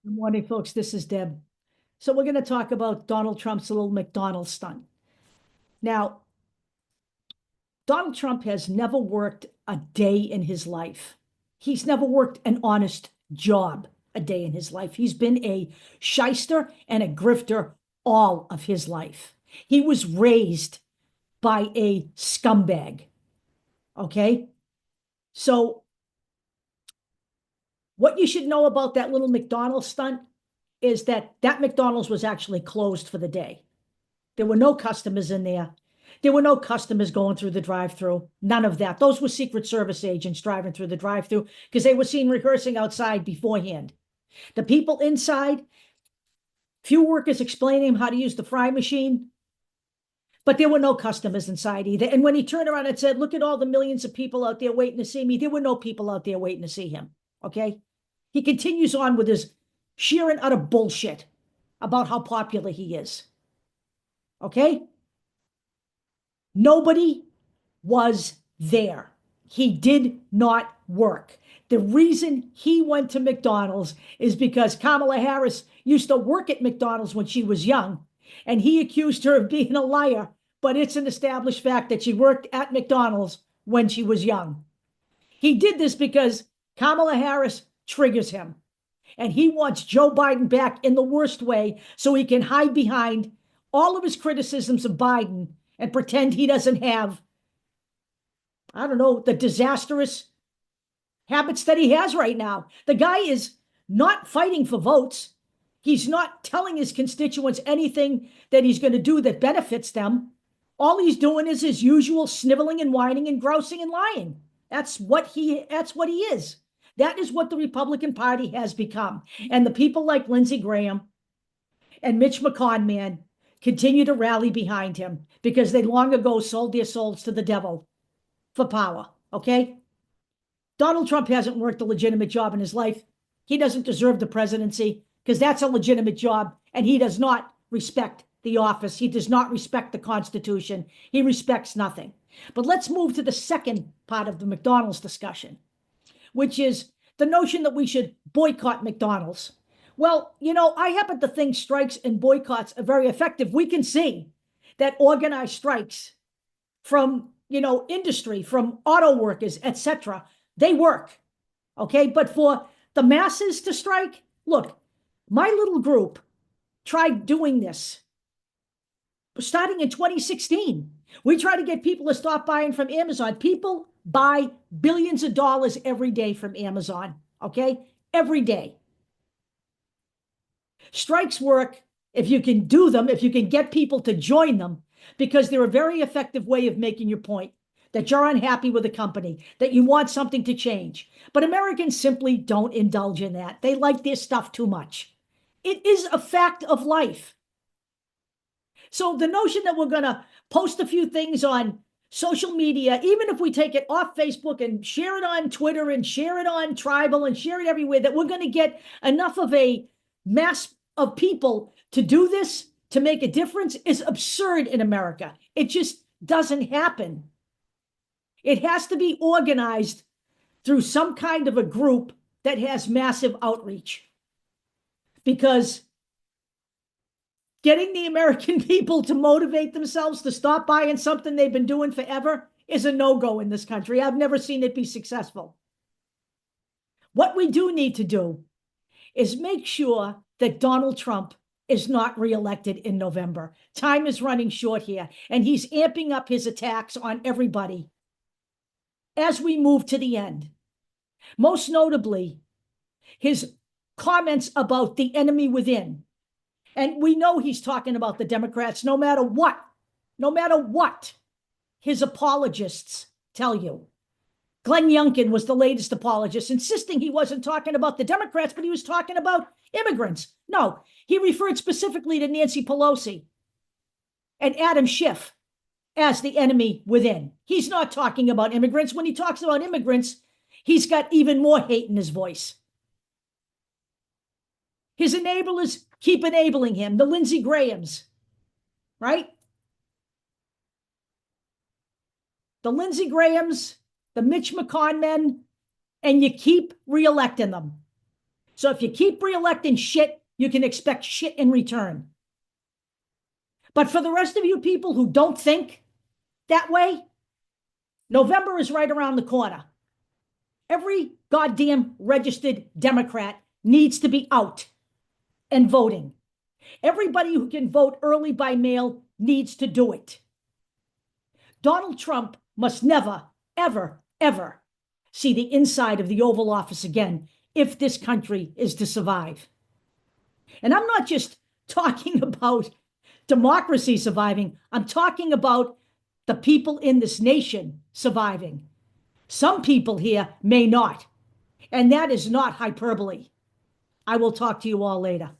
Good morning, folks. This is Deb. So we're going to talk about Donald Trump's little McDonald's stunt. Now, Donald Trump has never worked a day in his life. He's never worked an honest job a day in his life. He's been a shyster and a grifter all of his life. He was raised by a scumbag. Okay? So, what you should know about that little McDonald's stunt is that McDonald's was actually closed for the day. There were no customers in there. There were no customers going through the drive-through. None of that. Those were Secret Service agents driving through the drive-through because they were seen rehearsing outside beforehand. The people inside, few workers explaining how to use the fry machine, but there were no customers inside either. And when he turned around and said, "Look at all the millions of people out there waiting to see me," there were no people out there waiting to see him. Okay? He continues on with his sheer and utter bullshit about how popular he is. Okay? Nobody was there. He did not work. The reason he went to McDonald's is because Kamala Harris used to work at McDonald's when she was young, and he accused her of being a liar, but it's an established fact that she worked at McDonald's when she was young. He did this because Kamala Harris triggers him, and he wants Joe Biden back in the worst way so he can hide behind all of his criticisms of Biden and pretend he doesn't have, I don't know, the disastrous habits that he has right now. The guy is not fighting for votes. He's not telling his constituents anything that he's going to do that benefits them. All he's doing is his usual sniveling and whining and grousing and lying. That's what he is. That is what the Republican Party has become. And the people like Lindsey Graham and Mitch McConnell continue to rally behind him because they long ago sold their souls to the devil for power. Okay? Donald Trump hasn't worked a legitimate job in his life. He doesn't deserve the presidency because that's a legitimate job, and he does not respect the office. He does not respect the Constitution. He respects nothing. But let's move to the second part of the McDonald's discussion, which is the notion that we should boycott McDonald's. Well, I happen to think strikes and boycotts are very effective. We can see that organized strikes from, industry, from auto workers, etc., they work. Okay. But for the masses to strike, look, my little group tried doing this starting in 2016. We try to get people to stop buying from Amazon. People buy billions of dollars every day from Amazon. Okay. Every day. Strikes work if you can do them, if you can get people to join them, because they're a very effective way of making your point that you're unhappy with a company, that you want something to change. But Americans simply don't indulge in that. They like their stuff too much. It is a fact of life. So the notion that we're going to post a few things on social media, even if we take it off Facebook and share it on Twitter and share it on Tribal and share it everywhere, that we're going to get enough of a mass of people to do this, to make a difference, is absurd in America. It just doesn't happen. It has to be organized through some kind of a group that has massive outreach. Because getting the American people to motivate themselves to stop buying something they've been doing forever is a no-go in this country. I've never seen it be successful. What we do need to do is make sure that Donald Trump is not reelected in November. Time is running short here, and he's amping up his attacks on everybody as we move to the end. Most notably, his comments about the enemy within. And we know he's talking about the Democrats no matter what his apologists tell you. Glenn Youngkin was the latest apologist, insisting he wasn't talking about the Democrats, but he was talking about immigrants. No, he referred specifically to Nancy Pelosi and Adam Schiff as the enemy within. He's not talking about immigrants. When he talks about immigrants, he's got even more hate in his voice. His enablers keep enabling him, the Lindsey Grahams, right? The Lindsey Grahams, the Mitch McConnell men, and you keep reelecting them. So if you keep reelecting shit, you can expect shit in return. But for the rest of you people who don't think that way, November is right around the corner. Every goddamn registered Democrat needs to be out and voting. Everybody who can vote early by mail needs to do it. Donald Trump must never, ever, ever see the inside of the Oval Office again if this country is to survive. And I'm not just talking about democracy surviving, I'm talking about the people in this nation surviving. Some people here may not, and that is not hyperbole. I will talk to you all later.